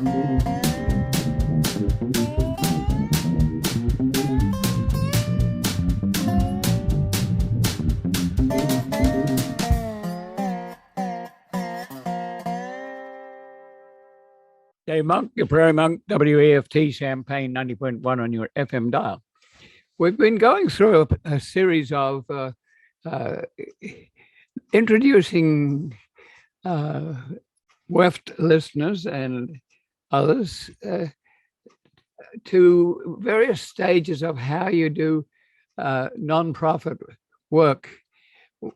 Dave Monk, your Prairie Monk, WEFT Champaign 90.1 on your FM dial. We've been going through a series of introducing WEFT listeners and others to various stages of how you do nonprofit work.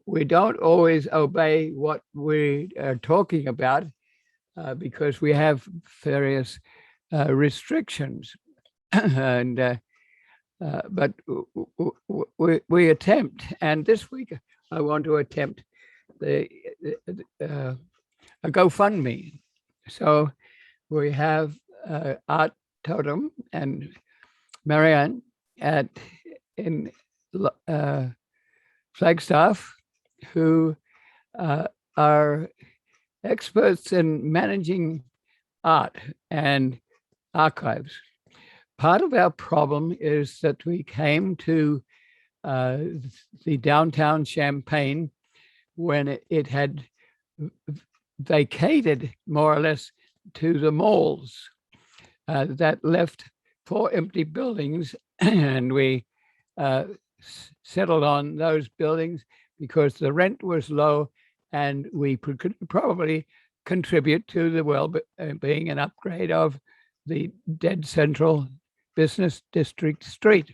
We don't always obey what we are talking about because we have various restrictions, and but we attempt. And this week, I want to attempt a GoFundMe. So we have Art Totem and Marianne in Flagstaff, who are experts in managing art and archives. Part of our problem is that we came to the downtown Champaign when it had vacated more or less to the malls. That left 4 empty buildings, and we settled on those buildings because the rent was low, and we could probably contribute to the well-being and upgrade of the dead central business district street.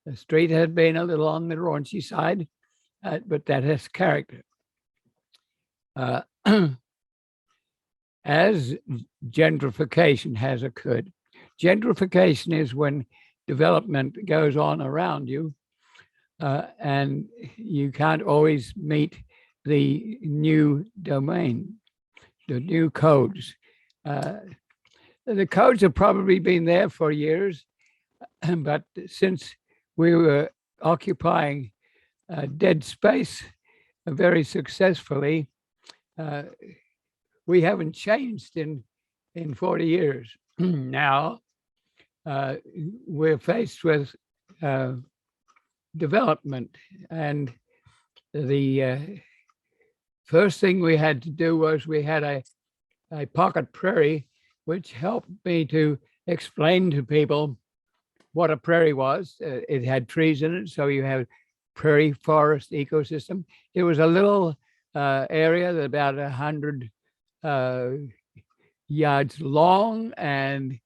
The street had been a little on the raunchy side, but that has character. As gentrification has occurred, gentrification is when development goes on around you, and you can't always meet the new domain, the new codes. The codes have probably been there for years, but since we were occupying dead space very successfully, we haven't changed in 40 years. Now we're faced with development, and the first thing we had to do was we had a pocket prairie, which helped me to explain to people what a prairie was. It had trees in it, so you have prairie forest ecosystem. It was a little area that about 100 yards long, and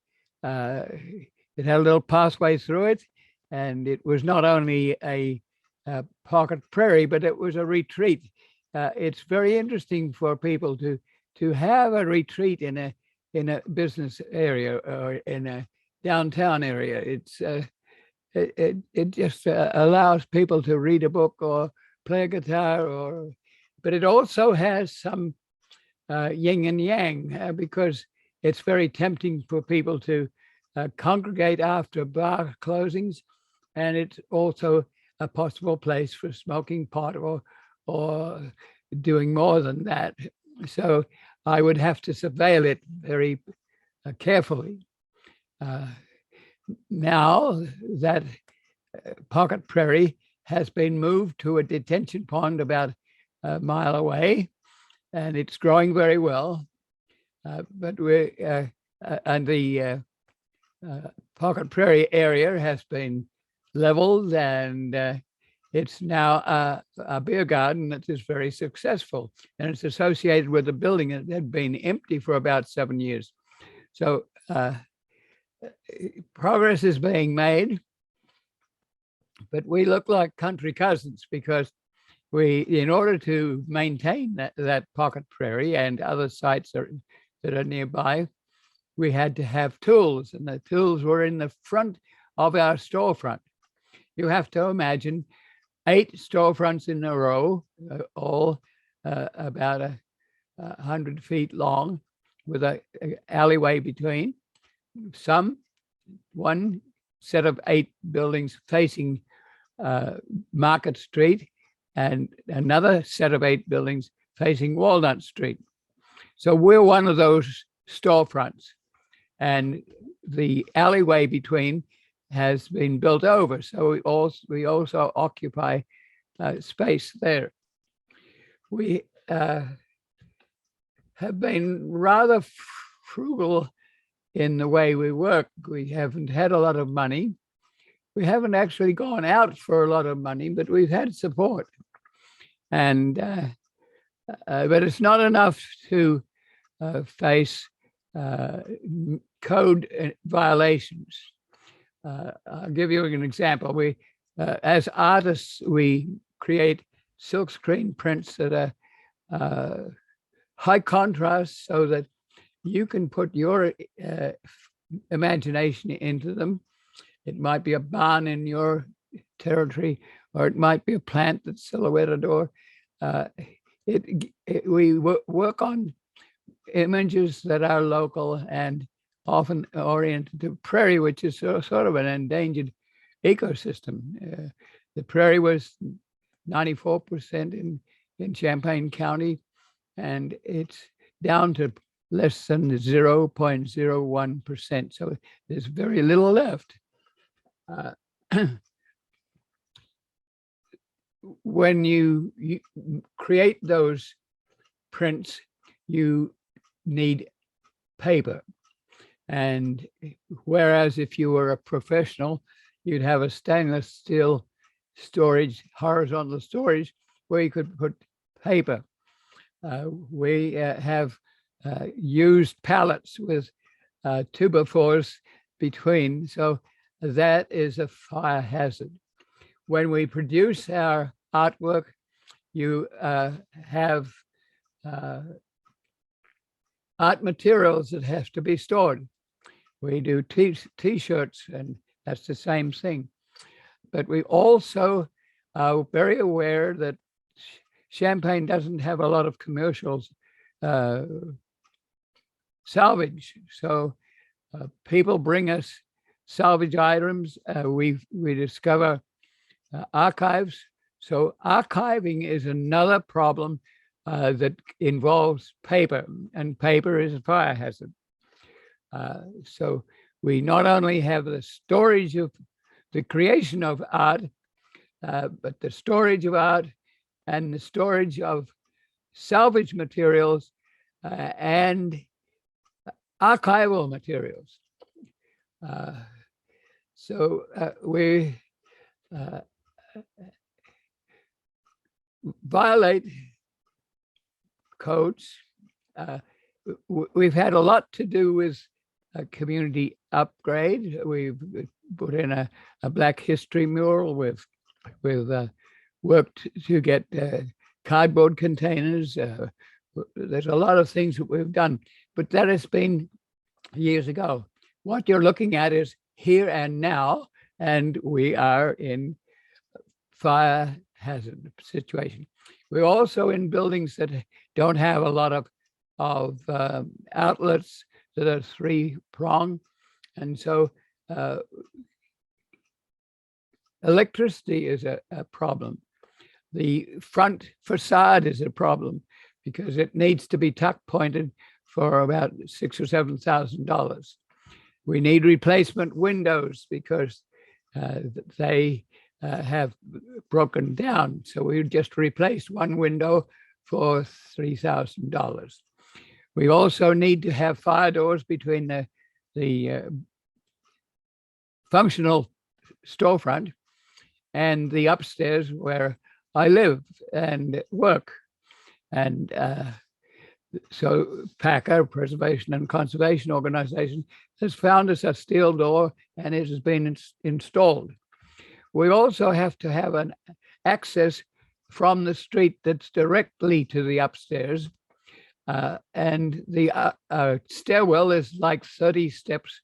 it had a little pathway through it. And it was not only a pocket prairie, but it was a retreat. It's very interesting for people to have a retreat in a business area or in a downtown area. It just allows people to read a book or play a guitar, but it also has some yin and yang because it's very tempting for people to congregate after bar closings, and it's also a possible place for smoking pot or doing more than that. So I would have to surveil it very carefully. Now that pocket prairie has been moved to a detention pond about a mile away, and it's growing very well. But and the pocket prairie area has been leveled, and it's now a beer garden that is very successful, and it's associated with a building that had been empty for about 7 years. So progress is being made, but we look like country cousins because in order to maintain that pocket prairie and other sites that are nearby, we had to have tools, and the tools were in the front of our storefront. You have to imagine 8 storefronts in a row, all about 100 feet long, with an alleyway between. One set of 8 buildings facing Market Street, and another set of 8 buildings facing Walnut Street. So we're one of those storefronts. and the alleyway between has been built over. So we also occupy space there. We have been rather frugal in the way we work. We haven't had a lot of money. We haven't actually gone out for a lot of money, but we've had support. And but it's not enough to face code violations. I'll give you an example. We, as artists, we create silkscreen prints that are high contrast so that you can put your imagination into them. It might be a barn in your territory, or it might be a plant that's silhouetted, or we work on images that are local and often oriented to prairie, which is sort of an endangered ecosystem. The prairie was 94% in Champaign County, and it's down to less than 0.01%. So there's very little left. When you create those prints, you need paper. And whereas if you were a professional, you'd have a stainless steel storage, horizontal storage, where you could put paper. We have used pallets with 2x4s between, so that is a fire hazard. When we produce our artwork, you have art materials that have to be stored. We do t-shirts, and that's the same thing. But we also are very aware that Champaign doesn't have a lot of commercials salvage. So people bring us salvage items. We discover archives. So archiving is another problem that involves paper, and paper is a fire hazard. So we not only have the storage of the creation of art, but the storage of art and the storage of salvage materials and archival materials. So we violate codes. We've had a lot to do with a community upgrade. We've put in a Black History mural. We've worked to get cardboard containers. There's a lot of things that we've done, but that has been years ago. What you're looking at is here and now, and we are in fire hazard situation. We're also in buildings that don't have a lot of outlets that are three-pronged, and so electricity is a problem. The front facade is a problem because it needs to be tuck pointed for about $6,000 or $7,000. We need replacement windows because they have broken down. So we just replaced one window for $3,000. We also need to have fire doors between the functional storefront and the upstairs where I live and work. And so PACA, Preservation and Conservation Organization, has found us a steel door, and it has been installed. We also have to have an access from the street that's directly to the upstairs. And the stairwell is like 30 steps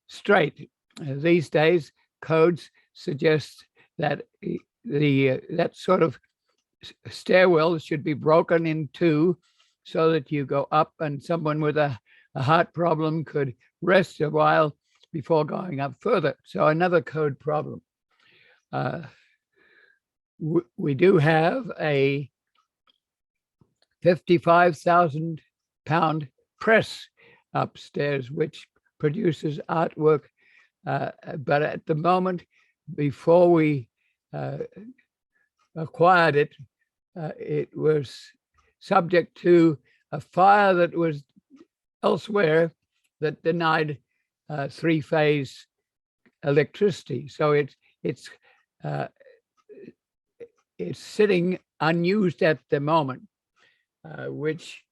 straight. These days, codes suggest that that sort of stairwell should be broken in two so that you go up, and someone with a heart problem could rest a while before going up further. So another code problem. We do have a 55,000-pound press upstairs, which produces artwork, but at the moment, before we acquired it, it was subject to a fire that was elsewhere that denied three-phase electricity. So it's sitting unused at the moment, which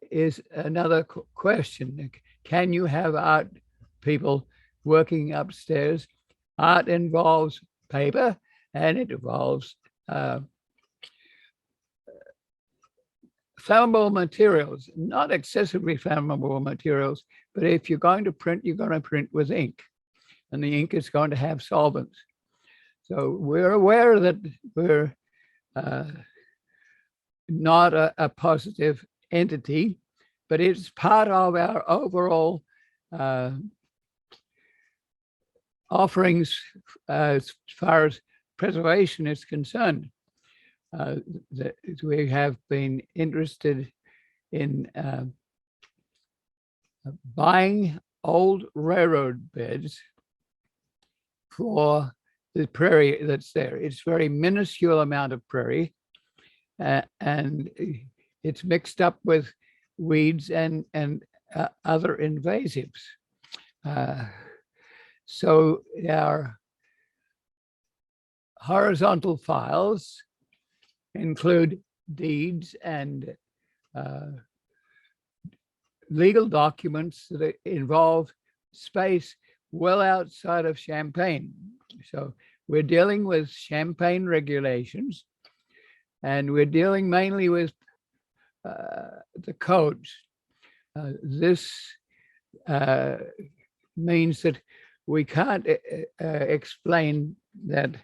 is another question. Can you have art people working upstairs? Art involves paper, and it involves flammable materials, not excessively flammable materials, but if you're going to print, you're going to print with ink, and the ink is going to have solvents. So we're aware that we're not a positive entity, but it's part of our overall offerings as far as preservation is concerned. That we have been interested in buying old railroad beds for the prairie that's there. It's very minuscule amount of prairie, and it's mixed up with weeds and other invasives. So our horizontal files include deeds and legal documents that involve space well outside of Champaign. So we're dealing with Champaign regulations, and we're dealing mainly with the codes. This means that we can't explain that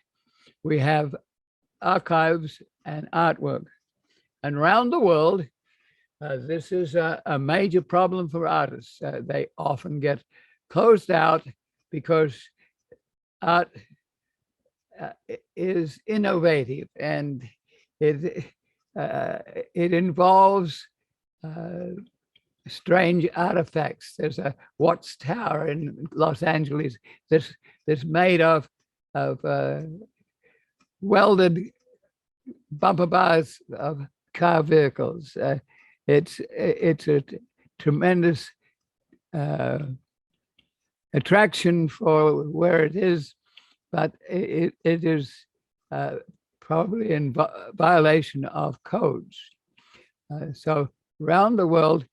we have archives and artwork. And around the world, this is a major problem for artists. They often get closed out because art is innovative, and it involves strange artifacts. There's a Watts Tower in Los Angeles that's made of welded bumper bars of car vehicles. It's a tremendous attraction for where it is, but it is probably in violation of codes. So around the world,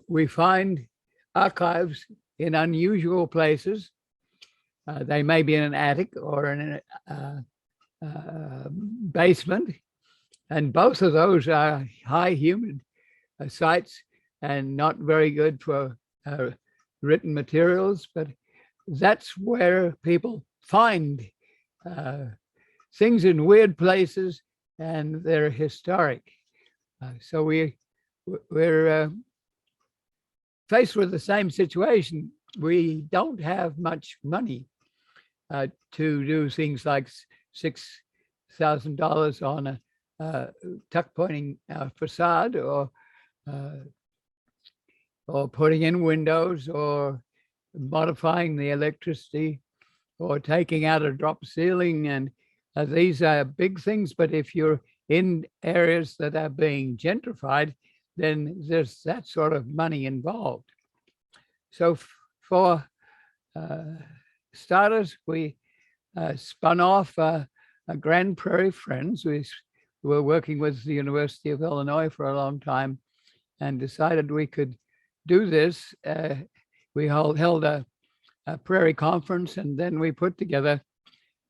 we find archives in unusual places. They may be in an attic or in a basement, and both of those are high humid sites and not very good for written materials, but that's where people find things in weird places, and they're historic. So we're faced with the same situation. We don't have much money to do things like $6,000 on a tuck pointing facade, or putting in windows, or modifying the electricity, or taking out a drop ceiling. And these are big things, but if you're in areas that are being gentrified, then there's that sort of money involved. So for starters, we spun off a Grand Prairie Friends. We were working with the University of Illinois for a long time, and decided we could do this. We held a Prairie conference, and then we put together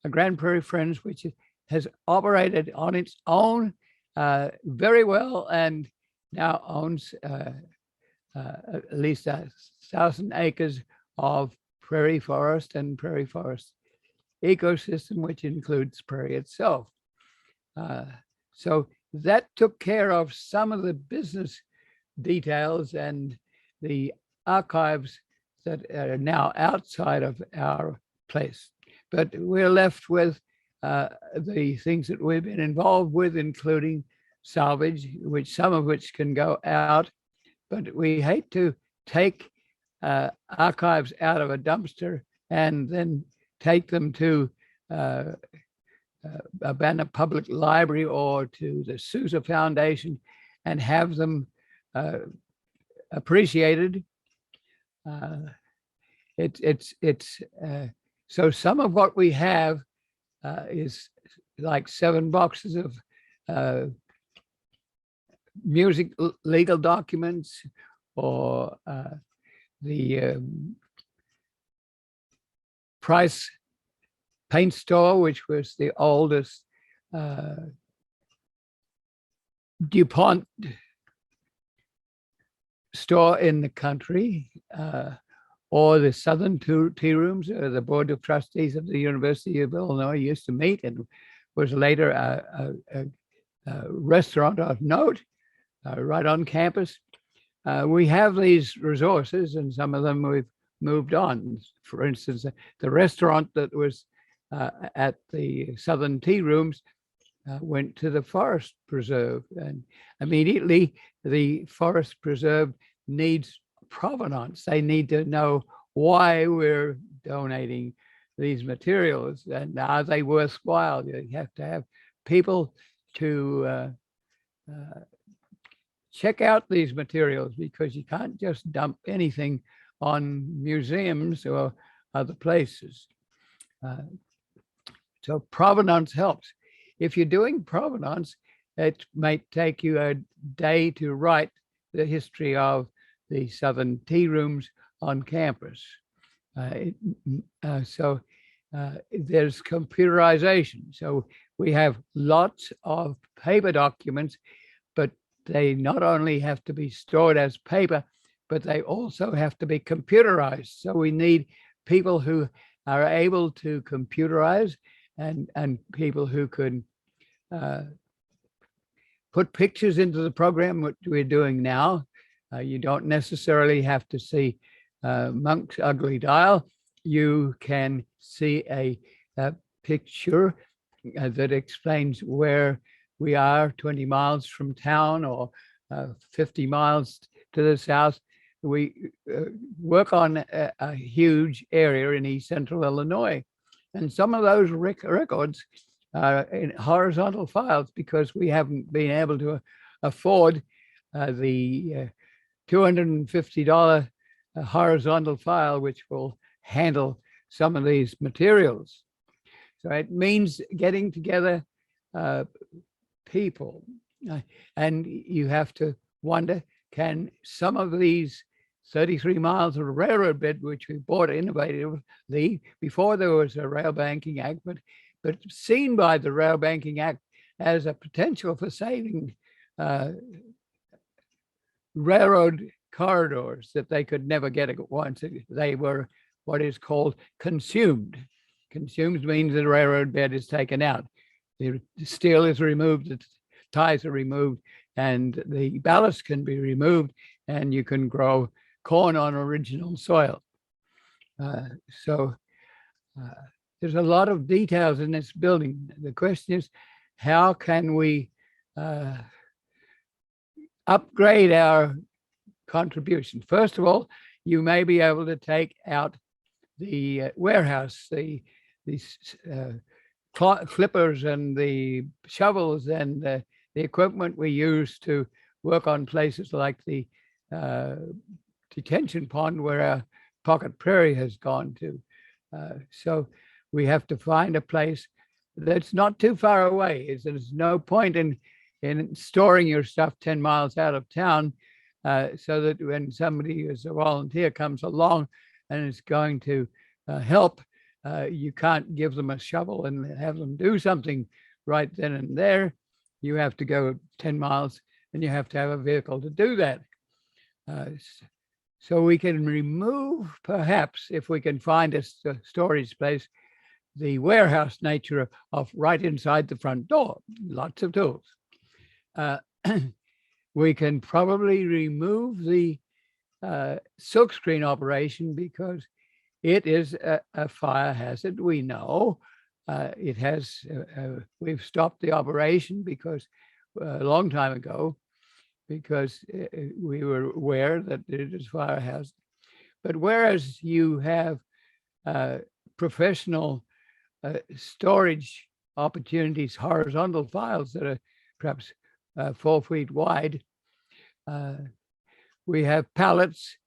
a Grand Prairie Friends, which has operated on its own very well, and now owns at least 1,000 acres of prairie forest and prairie forest ecosystem, which includes prairie itself. So that took care of some of the business details and the archives that are now outside of our place. But we're left with the things that we've been involved with, including salvage, some of which can go out. But we hate to take archives out of a dumpster and then take them to a Banner Public Library or to the Sousa Foundation and have them appreciated. It's so some of what we have is like 7 boxes of music legal documents, or the Price paint store, which was the oldest DuPont store in the country, or the Southern Tea Rooms. The Board of Trustees of the University of Illinois used to meet, and was later a restaurant of note right on campus. We have these resources, and some of them we've moved on. For instance, the restaurant that was at the Southern Tea Rooms went to the Forest Preserve, and immediately the Forest Preserve needs provenance. They need to know why we're donating these materials and are they worthwhile. You have to have people to check out these materials, because you can't just dump anything on museums or other places. So provenance helps. If you're doing provenance, it might take you a day to write the history of the Southern Tea Rooms on campus. So there's computerization. So we have lots of paper documents, but they not only have to be stored as paper, but they also have to be computerized. So we need people who are able to computerize, and people who could put pictures into the program, what we're doing now. You don't necessarily have to see Monk's Ugly Dial. You can see a picture that explains where we are 20 miles from town, or 50 miles to the south. We work on a huge area in East Central Illinois. And some of those records are in horizontal files, because we haven't been able to afford the $250 horizontal file, which will handle some of these materials. So it means getting together people. And you have to wonder, can some of these 33 miles of railroad bed, which we bought innovatively before there was a Rail Banking Act, but seen by the Rail Banking Act as a potential for saving railroad corridors that they could never get at once. They were what is called consumed. Consumed means the railroad bed is taken out. The steel is removed, the ties are removed, and the ballast can be removed, and you can grow corn on original soil. So there's a lot of details in this building. The question is, how can we upgrade our contribution? First of all, you may be able to take out the warehouse, the clippers and the shovels and the equipment we use to work on places like the detention pond where our Pocket Prairie has gone to. So we have to find a place that's not too far away. There's no point in storing your stuff 10 miles out of town, so that when somebody as a volunteer comes along and is going to help, you can't give them a shovel and have them do something right then and there. You have to go 10 miles and you have to have a vehicle to do that. So we can remove, perhaps, if we can find a storage place, the warehouse nature of right inside the front door. Lots of tools. We can probably remove the silkscreen operation, because it is a fire hazard. We know it has. We've stopped the operation because a long time ago, because we were aware that it is fire hazard. But whereas you have professional storage opportunities, horizontal files that are perhaps 4 feet wide, we have pallets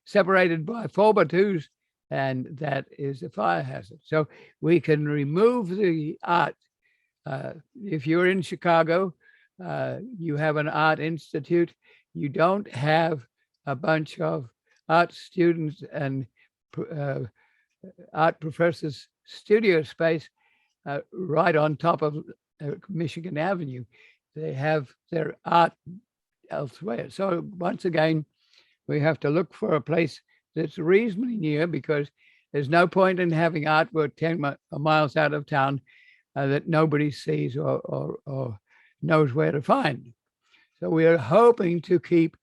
separated by 4x2s, and that is a fire hazard. So we can remove the art. If you're in Chicago, you have an art institute. You don't have a bunch of art students and art professors' studio space right on top of Michigan Avenue. They have their art elsewhere. So once again, we have to look for a place that's reasonably near, because there's no point in having artwork 10 miles out of town that nobody sees or knows where to find. So we are hoping to keep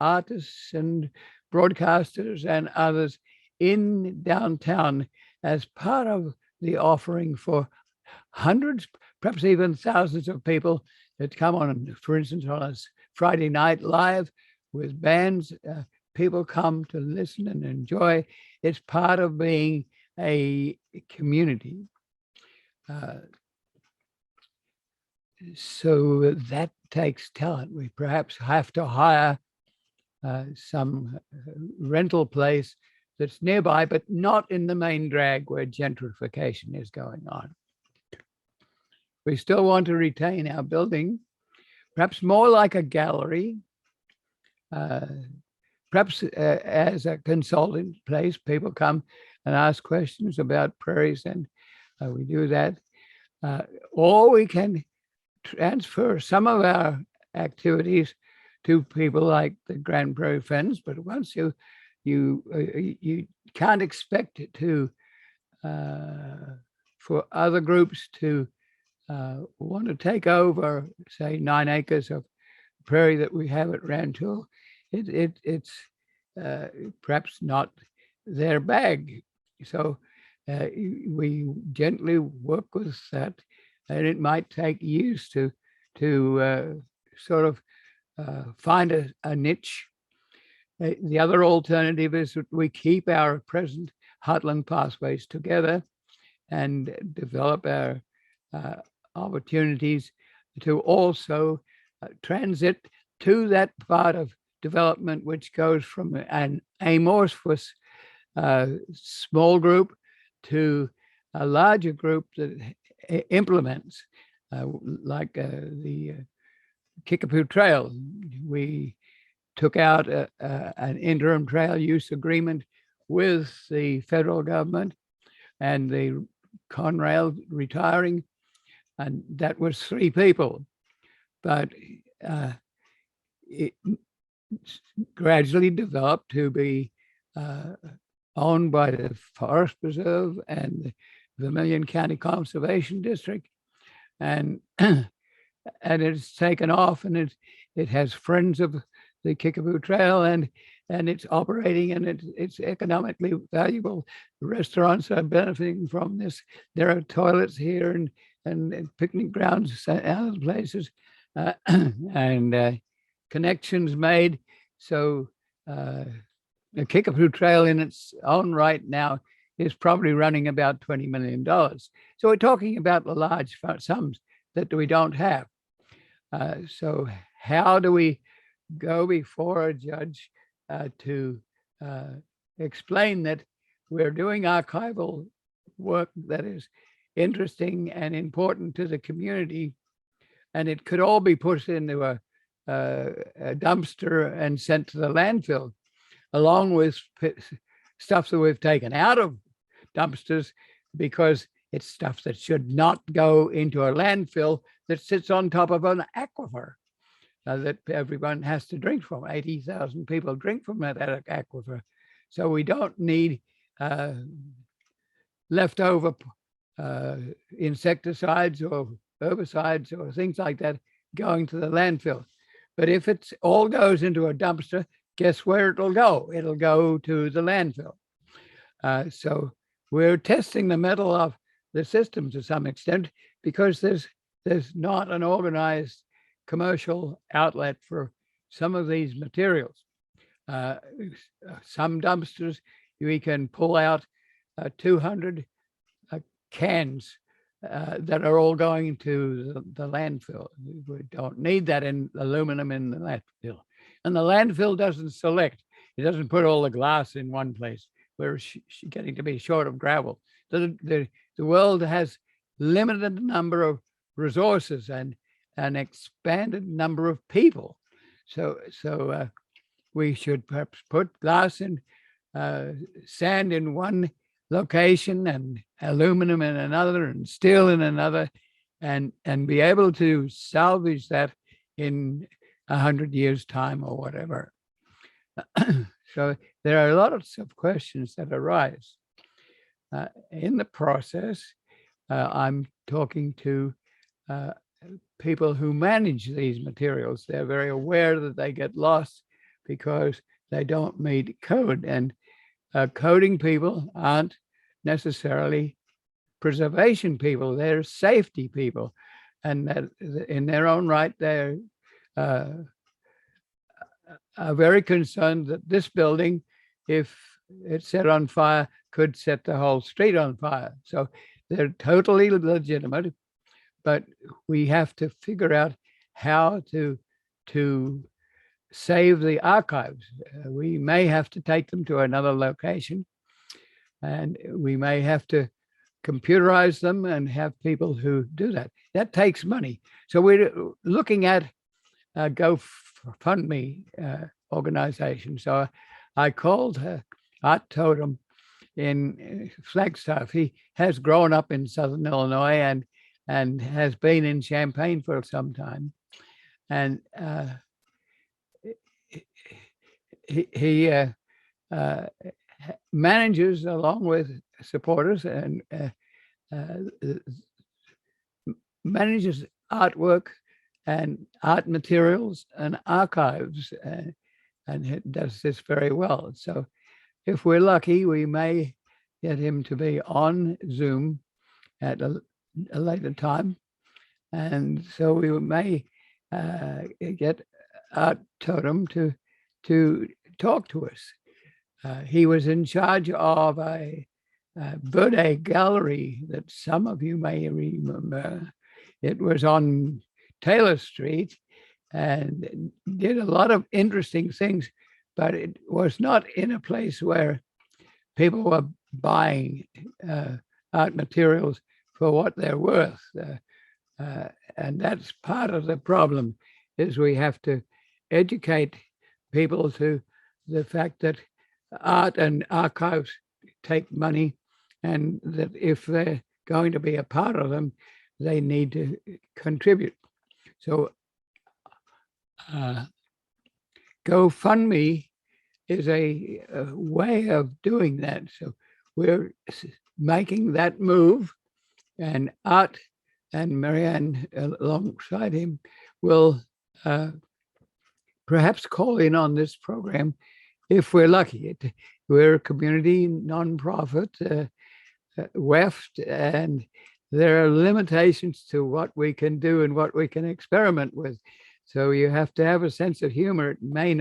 artists and broadcasters and others in downtown as part of the offering for hundreds, perhaps even thousands of people that come on, for instance, on a Friday night live with bands. People come to listen and enjoy. It's part of being a community. So that takes talent. We perhaps have to hire some rental place that's nearby, but not in the main drag where gentrification is going on. We still want to retain our building, perhaps more like a gallery, perhaps as a consultant place. People come and ask questions about prairies, and we do that. Or we can transfer some of our activities to people like the Grand Prairie Friends, but once you can't expect it to for other groups to want to take over, say, 9 acres of prairie that we have at Rantoul. It's perhaps not their bag. So we gently work with that, and it might take years to sort of find a niche. The other alternative is that we keep our present heartland pathways together and develop our opportunities to also transit to that part of development which goes from an amorphous small group to a larger group that implements, like the Kickapoo Trail. We took out an interim trail use agreement with the federal government and the Conrail retiring, and that was 3 people. But it gradually developed to be owned by the Forest Preserve and the Vermilion County Conservation District, and it's taken off, and it has friends of the Kickapoo Trail, and it's operating, and it's economically valuable. The restaurants are benefiting from this. There are toilets here and picnic grounds and other places, and connections made. So the Kickapoo Trail in its own right now is probably running about $20 million. So we're talking about the large sums that we don't have. So how do we go before a judge to explain that we're doing archival work that is interesting and important to the community, and it could all be put into a dumpster and sent to the landfill, along with stuff that we've taken out of dumpsters because it's stuff that should not go into a landfill that sits on top of an aquifer that everyone has to drink from. 80,000 people drink from that aquifer. So we don't need leftover insecticides or herbicides or things like that going to the landfill. But if it all goes into a dumpster, guess where it'll go? It'll go to the landfill. So we're testing the mettle of the system to some extent, because there's not an organized commercial outlet for some of these materials. Uh, some dumpsters, we can pull out 200 cans that are all going to the landfill. We don't need that in aluminum in the landfill. And the landfill doesn't select. It doesn't put all the glass in one place. We're getting to be short of gravel. The world has limited number of resources and an expanded number of people. So we should perhaps put glass in, sand in one location and aluminum in another and steel in another, and be able to salvage that in 100 years' time or whatever. So there are a lot of questions that arise. In the process, I'm talking to people who manage these materials. They're very aware that they get lost because they don't meet code. And coding people aren't necessarily preservation people, they're safety people. And that in their own right, they're are very concerned that this building, if it's set on fire, could set the whole street on fire. So they're totally legitimate, but we have to figure out how to save the archives. We may have to take them to another location, and we may have to computerize them and have people who do that. That takes money. So we're looking at a GoFundMe organization. So I called Art Totem in Flagstaff. He has grown up in Southern Illinois and has been in Champaign for some time. And he manages, along with supporters, and manages artwork and art materials and archives, and it does this very well. So if we're lucky, we may get him to be on Zoom at a later time. And so we may get Art Totem to talk to us. He was in charge of a birthday gallery that some of you may remember. It was on Taylor Street and did a lot of interesting things, but it was not in a place where people were buying art materials for what they're worth. And that's part of the problem, is we have to educate people to the fact that art and archives take money, and that if they're going to be a part of them, they need to contribute. So GoFundMe is a way of doing that. So we're making that move, and Art and Marianne alongside him will perhaps call in on this program if we're lucky. We're a community nonprofit, WEFT, and there are limitations to what we can do and what we can experiment with. So you have to have a sense of humor. It may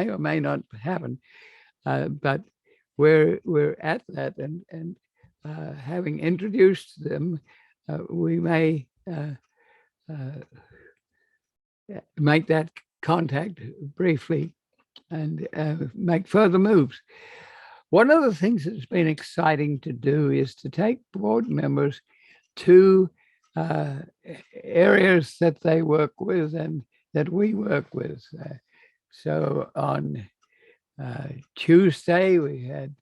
or may not happen, but we're at that, and having introduced them, we may make that contact briefly and make further moves. One of the things that's been exciting to do is to take board members to areas that they work with and that we work with. So on Tuesday, we had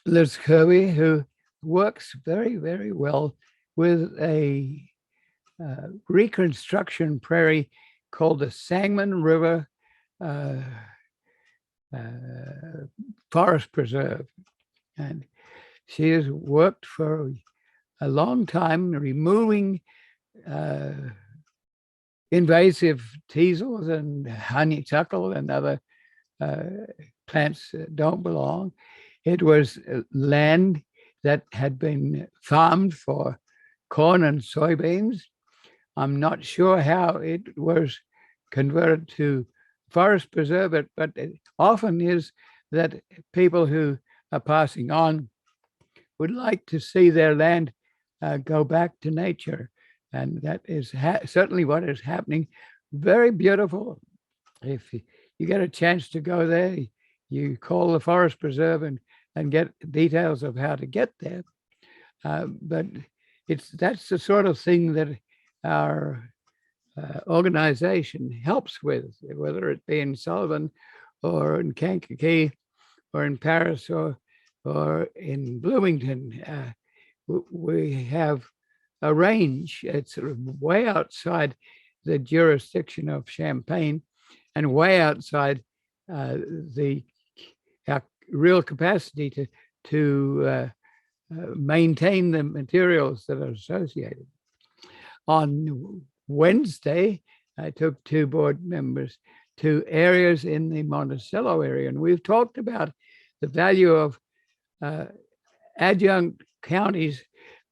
Liz Kirby, who works very, very well with a reconstruction prairie called the Sangamon River Forest Preserve. And she has worked for a long time removing invasive teasels and honeysuckle and other plants that don't belong. It was land that had been farmed for corn and soybeans. I'm not sure how it was converted to forest preserve, but it often is that people who are passing on would like to see their land go back to nature. And that is certainly what is happening. Very beautiful. If you get a chance to go there, you call the forest preserve and get details of how to get there. But that's the sort of thing that our organization helps with, whether it be in Sullivan or in Kankakee or in Paris or in Bloomington. We have a range. It's sort of way outside the jurisdiction of Champaign and way outside our real capacity to maintain the materials that are associated. On Wednesday, I took 2 board members to areas in the Monticello area, and we've talked about the value of adjunct counties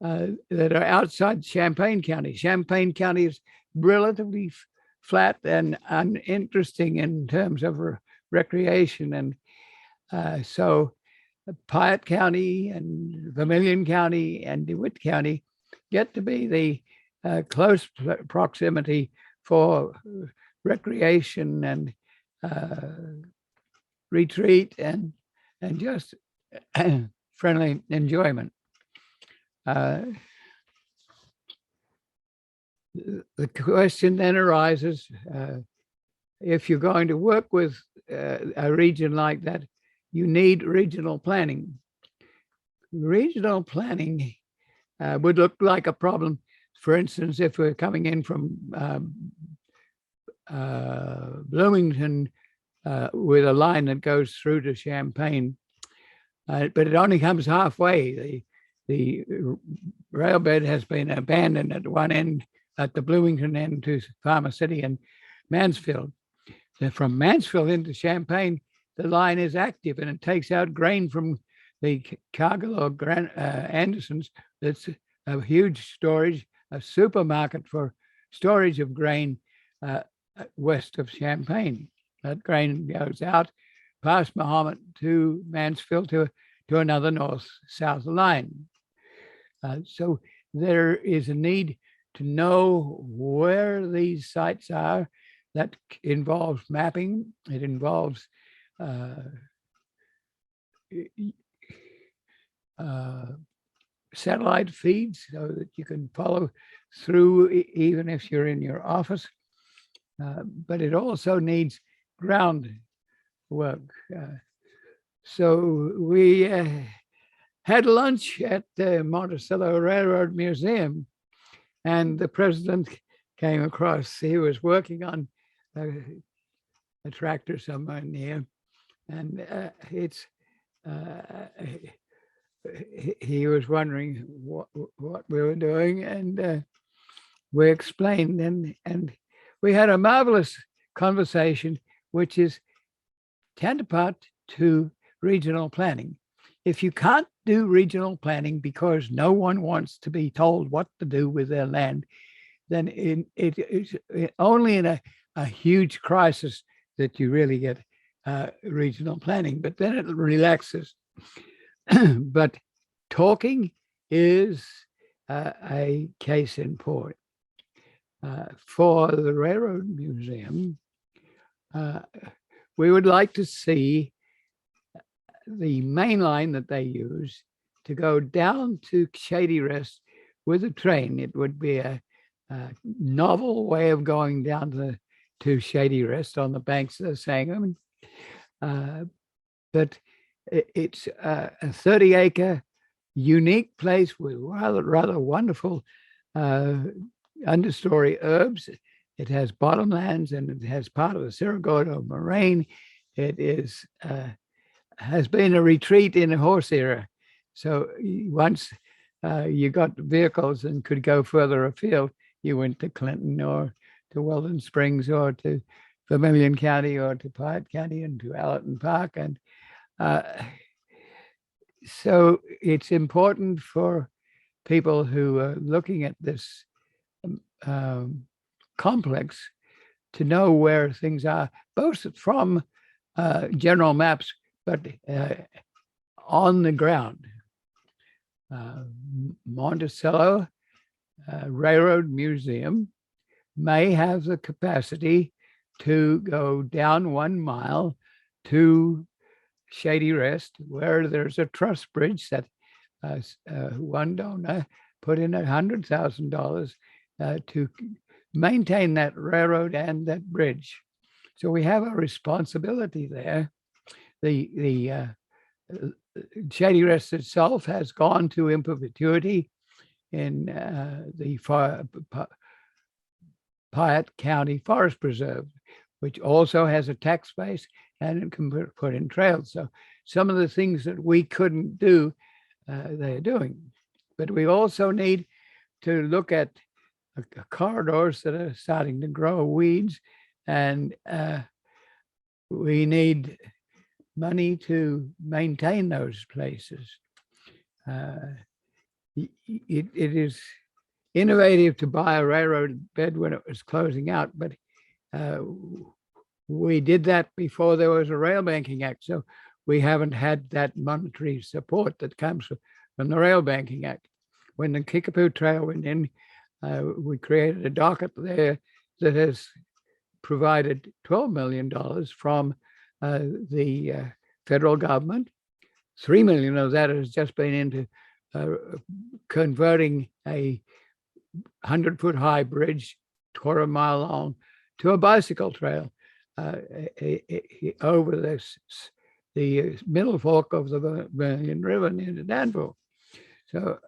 that are outside Champaign County. Champaign County is relatively flat and uninteresting in terms of recreation, and so Piatt County and Vermilion County and DeWitt County get to be the close proximity for recreation and retreat and just friendly enjoyment. The question then arises, if you're going to work with a region like that, you need regional planning. Regional planning would look like a problem, for instance, if we're coming in from Bloomington with a line that goes through to Champaign, but it only comes halfway. The rail bed has been abandoned at one end, at the Bloomington end to Farmer City and Mansfield. So from Mansfield into Champaign, the line is active and it takes out grain from the Cargill or Anderson's. That's a huge storage, a supermarket for storage of grain west of Champaign. That grain goes out past Mahomet to Mansfield to another north-south line. So there is a need to know where these sites are. That involves mapping. It involves satellite feeds so that you can follow through even if you're in your office. But it also needs ground work. So we had lunch at the Monticello Railroad Museum, and the president came across. He was working on a tractor somewhere near, and he was wondering what we were doing, and we explained, and we had a marvelous conversation, which is counterpart to regional planning. If you can't do regional planning because no one wants to be told what to do with their land, then it's only in a huge crisis that you really get regional planning, but then it relaxes. But talking is a case in point. For the Railroad Museum, we would like to see the main line that they use to go down to Shady Rest with a train. It would be a novel way of going down to Shady Rest on the banks of the Sangamon. But it's a 30-acre unique place with rather wonderful understory herbs. It has bottomlands and it has part of the Cerro Gordo moraine. It has been a retreat in a horse era. So once you got vehicles and could go further afield, you went to Clinton or to Weldon Springs or to Vermilion County or to Piatt County and to Allerton Park. And so it's important for people who are looking at this complex to know where things are, both from general maps, but on the ground. Monticello Railroad Museum may have the capacity to go down 1 mile to Shady Rest, where there's a truss bridge that one donor put in $100,000 to maintain that railroad and that bridge. So we have a responsibility there. The Shady Rest itself has gone to in perpetuity in the Piatt County Forest Preserve, which also has a tax base and it can put in trails. So some of the things that we couldn't do, they're doing. But we also need to look at corridors that are starting to grow weeds, and we need money to maintain those places. It is innovative to buy a railroad bed when it was closing out, but we did that before there was a Rail Banking Act, so we haven't had that monetary support that comes from the Rail Banking Act. When the Kickapoo Trail went in, we created a docket there that has provided $12 million from the federal government. $3 million of that has just been into converting a 100-foot high bridge, quarter mile long, to a bicycle trail over the middle fork of the Vermilion River near Danville. So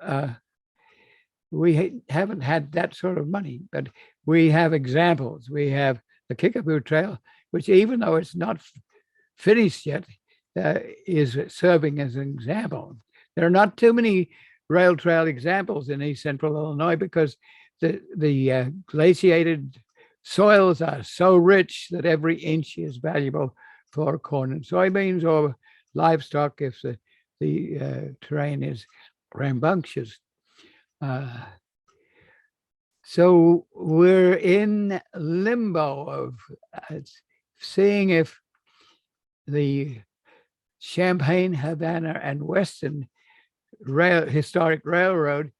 we haven't had that sort of money, but we have examples. We have the Kickapoo Trail, which even though it's not finished yet, is serving as an example. There are not too many rail trail examples in East Central Illinois because the glaciated soils are so rich that every inch is valuable for corn and soybeans or livestock if the terrain is rambunctious. So we're in limbo of seeing if the Champaign, Havana, and Western historic railroad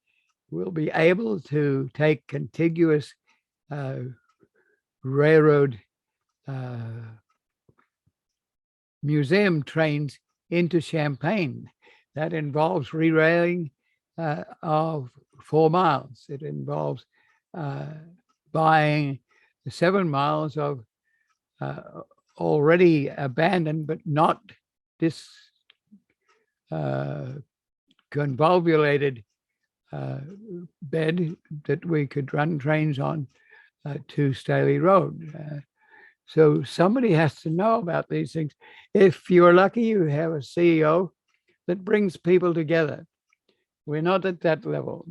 will be able to take contiguous railroad museum trains into Champaign. That involves rerailing of 4 miles. It involves buying 7 miles of already abandoned but not convolvulated bed that we could run trains on to Staley Road. So somebody has to know about these things. If you're lucky, you have a CEO that brings people together. We're not at that level.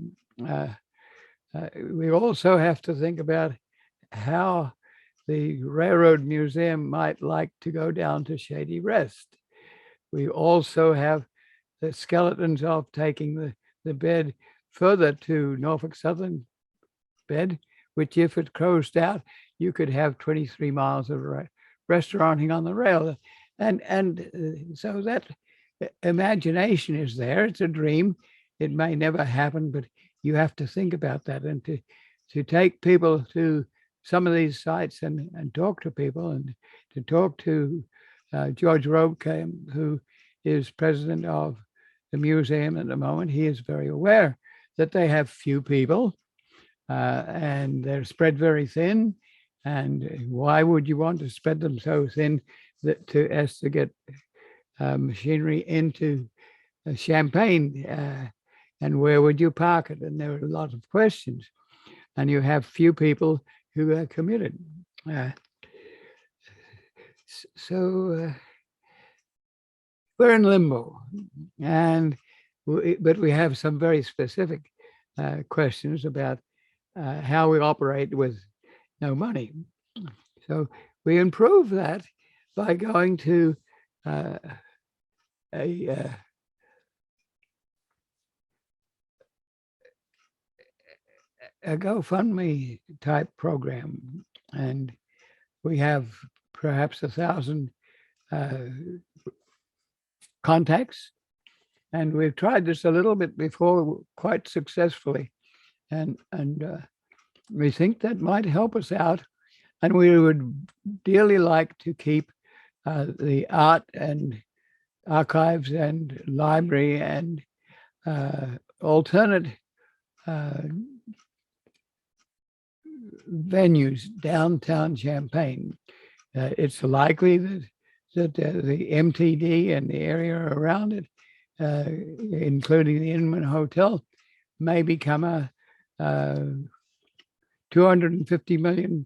We also have to think about how the Railroad Museum might like to go down to Shady Rest. We also have the skeletons of taking the bed further to Norfolk Southern bed, which if it closed out, you could have 23 miles of restauranting on the rail. And so that imagination is there. It's a dream. It may never happen, but you have to think about that and to take people to some of these sites and talk to people and to talk to George Robecame, who is president of the museum at the moment. He is very aware that they have few people and they're spread very thin. And why would you want to spread them so thin as to get machinery into Champaign? And where would you park it? And there are a lot of questions. And you have few people who are committed. So we're in limbo, but we have some very specific questions about how we operate with no money. So we improve that by going to a GoFundMe type program. And we have perhaps 1,000 contacts, and we've tried this a little bit before quite successfully, and we think that might help us out, and we would dearly like to keep the art and archives and library and alternate venues downtown Champaign. It's likely that the MTD and the area around it, including the Inman Hotel, may become a $250 million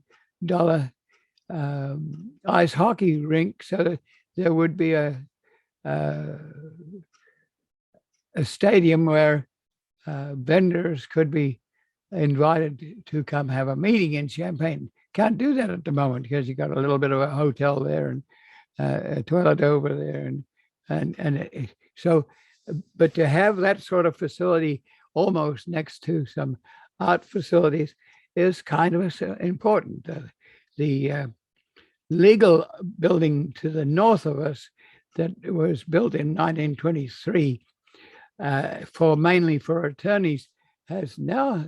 ice hockey rink, so that there would be a stadium where vendors could be invited to come have a meeting in Champaign. Can't do that at the moment because you got a little bit of a hotel there and a toilet over there, so. But to have that sort of facility almost next to some art facilities is kind of important. The legal building to the north of us that was built in 1923 mainly for attorneys has now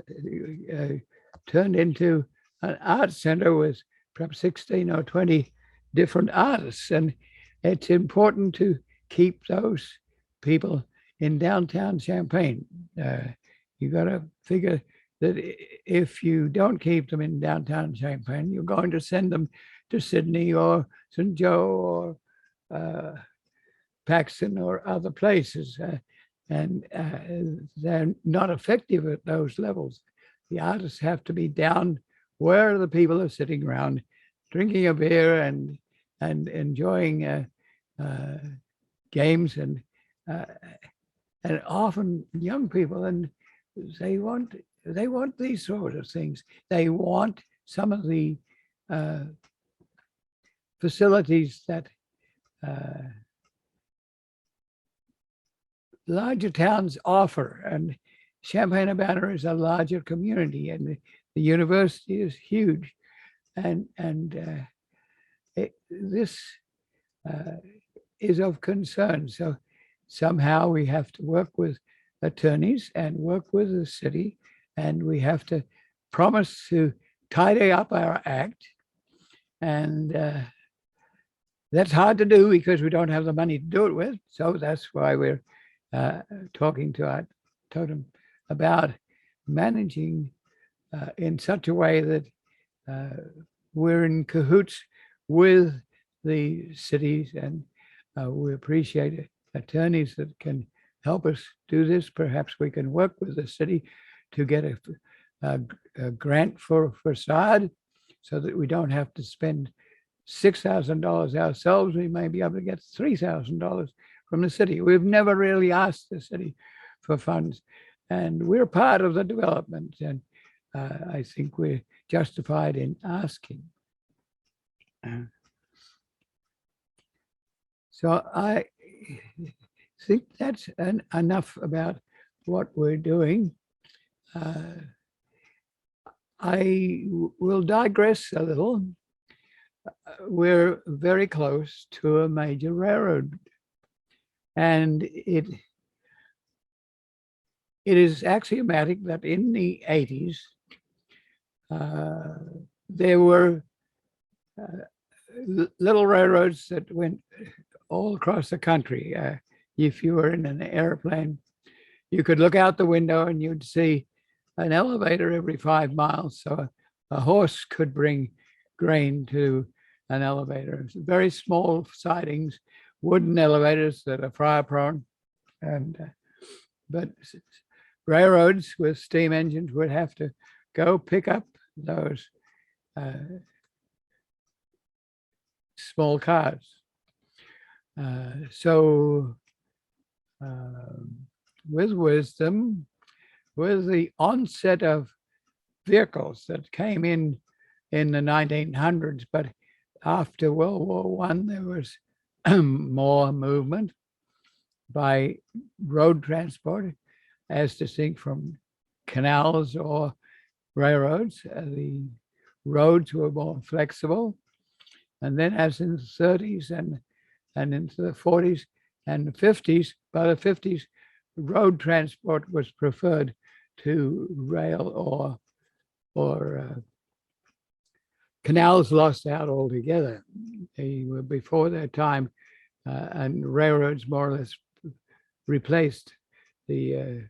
turned into an art center with perhaps 16 or 20 different artists. And it's important to keep those people in downtown Champaign. You got to figure that if you don't keep them in downtown Champaign, you're going to send them to Sydney or St. Joe or Paxton or other places. And they're not effective at those levels. The artists have to be down where the people are sitting around, drinking a beer and enjoying games and often young people, and they want these sort of things. They want some of the facilities that larger towns offer, and Champaign-Urbana is a larger community, and the university is huge, and this is of concern. So somehow we have to work with attorneys and work with the city, and we have to promise to tidy up our act, and that's hard to do because we don't have the money to do it with. So that's why we're talking to our totem about managing in such a way that we're in cahoots with the cities, and we appreciate attorneys that can help us do this. Perhaps we can work with the city to get a grant for a facade so that we don't have to spend $6,000 ourselves. We may be able to get $3,000 from the city. We've never really asked the city for funds, and we're part of the development, and I think we're justified in asking. So I think that's enough about what we're doing. I will digress a little. We're very close to a major railroad, and it is axiomatic that in the 80s, there were little railroads that went all across the country. If you were in an airplane, you could look out the window and you'd see an elevator every 5 miles. So a horse could bring grain to an elevator. Very small sidings, wooden elevators that are fire prone. But railroads with steam engines would have to go pick up those small cars. So with wisdom, with the onset of vehicles that came in the 1900s, but after World War I, there was more movement by road transport as distinct from canals or railroads. The roads were more flexible, And then as in the 30s and into the 40s and the 50s, by the 50s, road transport was preferred to rail or canals lost out altogether. They were before their time, and railroads more or less replaced the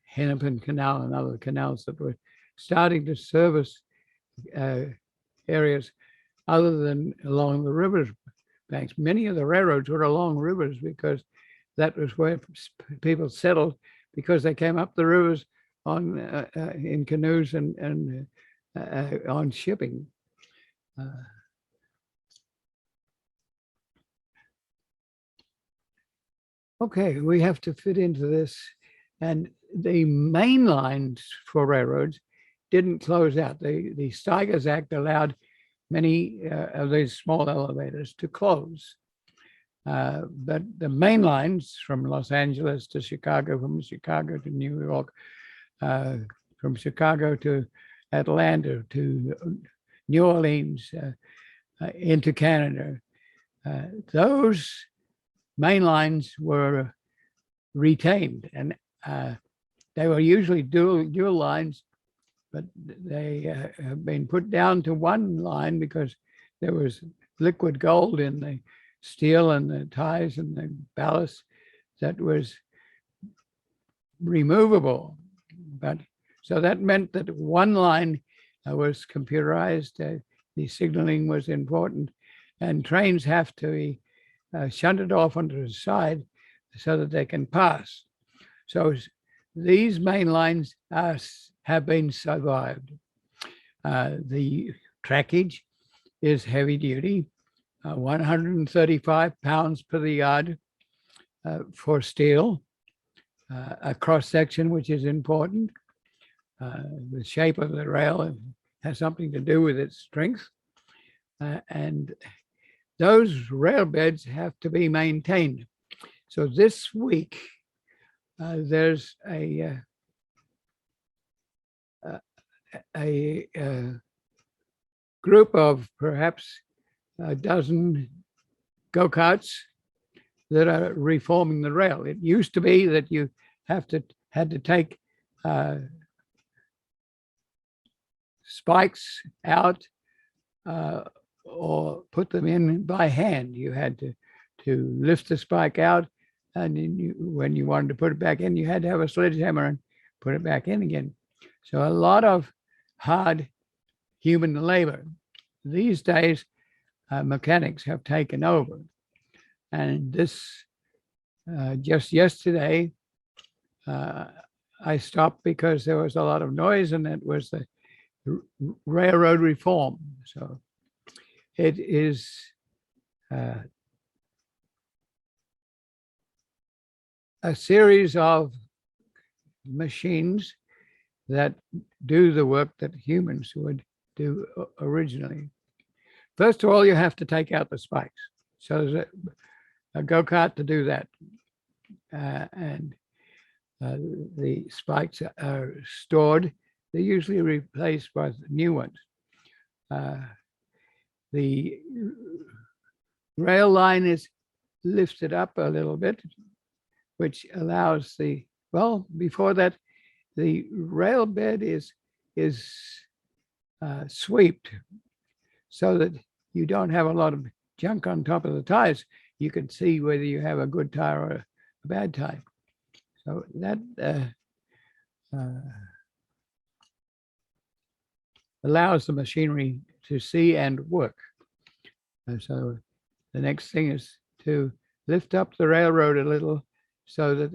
Hennepin Canal and other canals that were starting to service areas other than along the river banks. Many of the railroads were along rivers because that was where people settled, because they came up the rivers on in canoes and on shipping. Okay, we have to fit into this, and the main lines for railroads didn't close out. The Steigers Act allowed many of these small elevators to close. But the main lines from Los Angeles to Chicago, from Chicago to New York, from Chicago to Atlanta to New Orleans, into Canada, those main lines were retained, and they were usually dual lines, but they have been put down to one line because there was liquid gold in the steel and the ties and the ballast that was removable. But so that meant that one line was computerized. The signaling was important, and trains have to be shunted off onto the side so that they can pass. So these main lines have been survived. The trackage is heavy duty, 135 pounds per the yard for steel, a cross section, which is important. The shape of the rail has something to do with its strength. And those rail beds have to be maintained. So this week, there's a group of perhaps a dozen go-karts that are reforming the rail. It used to be that you had to take spikes out or put them in by hand. You had to lift the spike out, and then when you wanted to put it back in, you had to have a sledgehammer and put it back in again. So a lot of hard human labor. These days, mechanics have taken over. And this, just yesterday, I stopped because there was a lot of noise, and it was the railroad reform. So it is a series of machines that do the work that humans would do originally. First of all, you have to take out the spikes. So there's a go-kart to do that. And the spikes are stored. They're usually replaced by new ones. The rail line is lifted up a little bit, which allows before that, the rail bed is swept so that you don't have a lot of junk on top of the tires. You can see whether you have a good tire or a bad tire. So that allows the machinery to see and work. And so the next thing is to lift up the railroad a little so that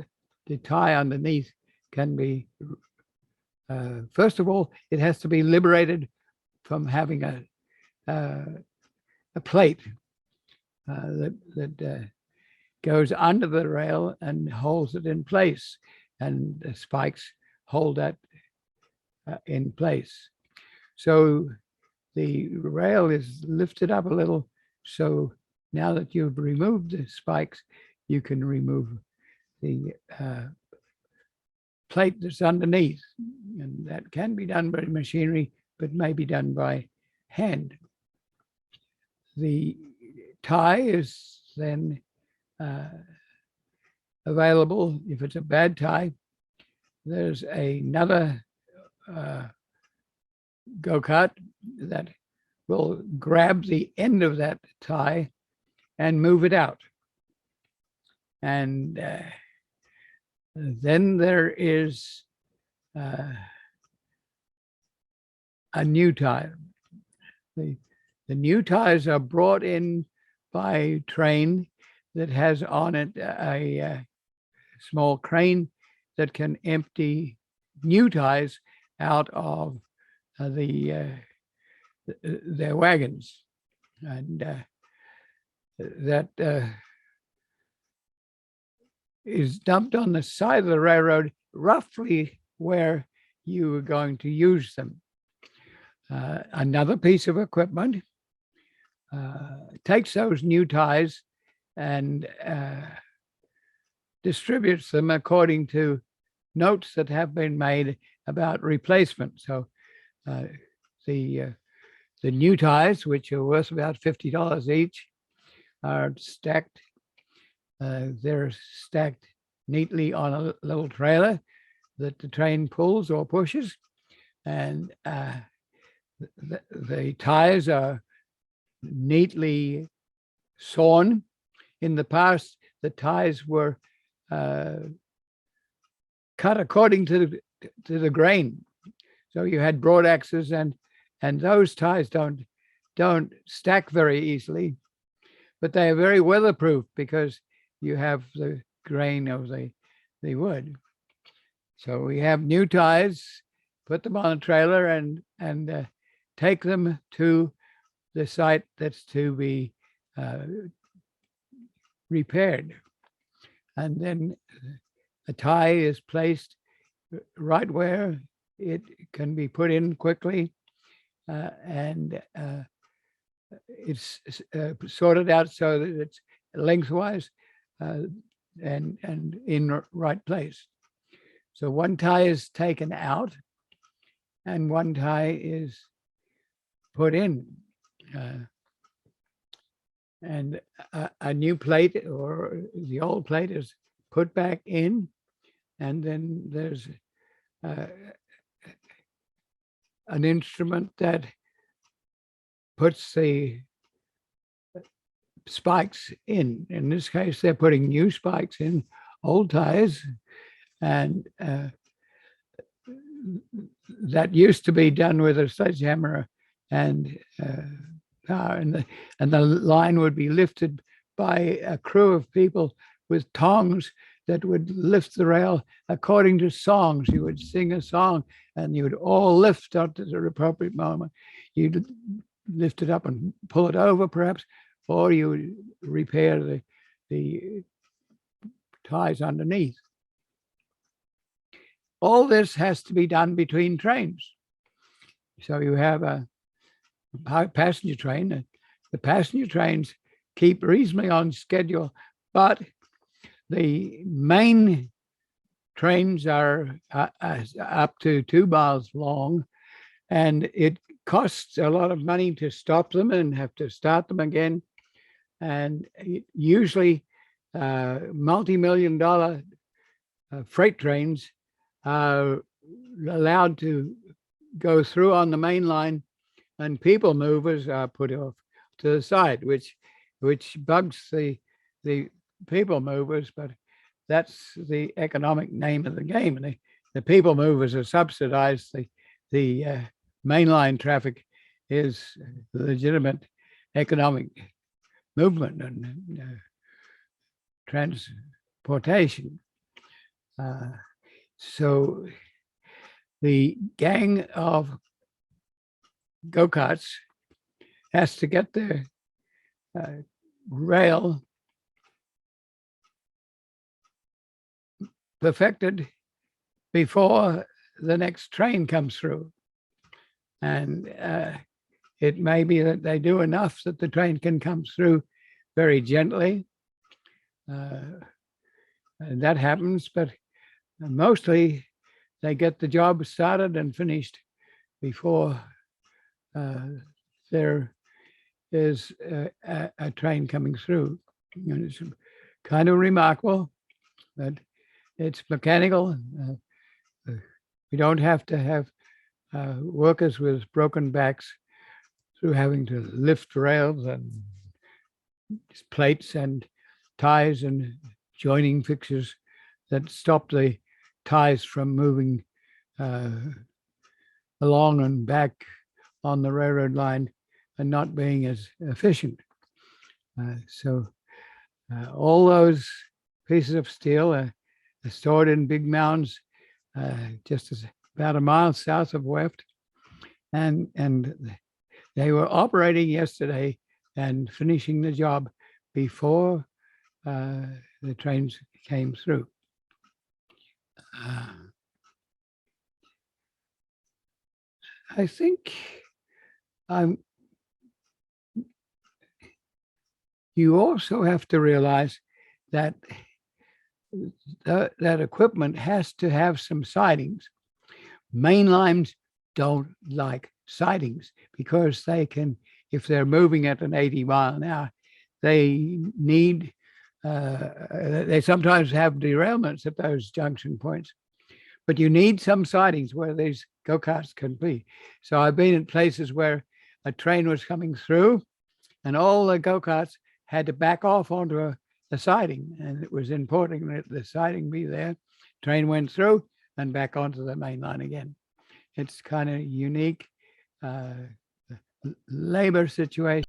the tie underneath can be, first of all, it has to be liberated from having a plate that goes under the rail and holds it in place, and the spikes hold that in place. So the rail is lifted up a little, so now that you've removed the spikes, you can remove the plate that's underneath, and that can be done by machinery, but may be done by hand. the tie is then available. If it's a bad tie, there's another go-kart that will grab the end of that tie and move it out. And then there is a new tie. The new ties are brought in by train that has on it a small crane that can empty new ties out of their wagons, and that is dumped on the side of the railroad, roughly where you are going to use them. Another piece of equipment takes those new ties and distributes them according to notes that have been made about replacement. So the new ties, which are worth about $50 each, are stacked. They're stacked neatly on a little trailer that the train pulls or pushes, and the tires are neatly sawn. In the past, the ties were cut according to the grain. So you had broad axes, and those ties don't stack very easily, but they are very weatherproof because you have the grain of the wood. So we have new ties, put them on a trailer, and take them to the site that's to be repaired. And then a tie is placed right where it can be put in quickly, and it's sorted out so that it's lengthwise and in the right place. So one tie is taken out and one tie is put in, and a new plate or the old plate is put back in, and then there's an instrument that puts the spikes in. In this case, they're putting new spikes in old tires, and that used to be done with a sledgehammer and power, and the line would be lifted by a crew of people with tongs that would lift the rail according to songs. You would sing a song and you would all lift up at the appropriate moment. You'd lift it up and pull it over perhaps, or you would repair the ties underneath. All this has to be done between trains. So you have a passenger train. The passenger trains keep reasonably on schedule, but the main trains are up to 2 miles long, and it costs a lot of money to stop them and have to start them again. And usually multi-million-dollar freight trains are allowed to go through on the main line, and people movers are put off to the side, which bugs the people movers, but that's the economic name of the game. And the people movers are subsidized. The mainline traffic is legitimate economic movement and transportation. So the gang of go-karts has to get their rail perfected before the next train comes through. And it may be that they do enough that the train can come through very gently. And that happens, but mostly they get the job started and finished before they're is a train coming through. And it's kind of remarkable that it's mechanical. We don't have to have workers with broken backs through having to lift rails and plates and ties and joining fixtures that stop the ties from moving along and back on the railroad line and not being as efficient. So all those pieces of steel are stored in big mounds just about a mile south of Weft. And they were operating yesterday and finishing the job before the trains came through. I think you also have to realize that that equipment has to have some sidings. Main lines don't like sidings because they can, if they're moving at an 80 mile an hour, they need, they sometimes have derailments at those junction points. But you need some sidings where these go-karts can be. So I've been in places where a train was coming through and all the go-karts had to back off onto a siding, and it was important that the siding be there. Train went through and back onto the main line again. It's kind of unique labor situation.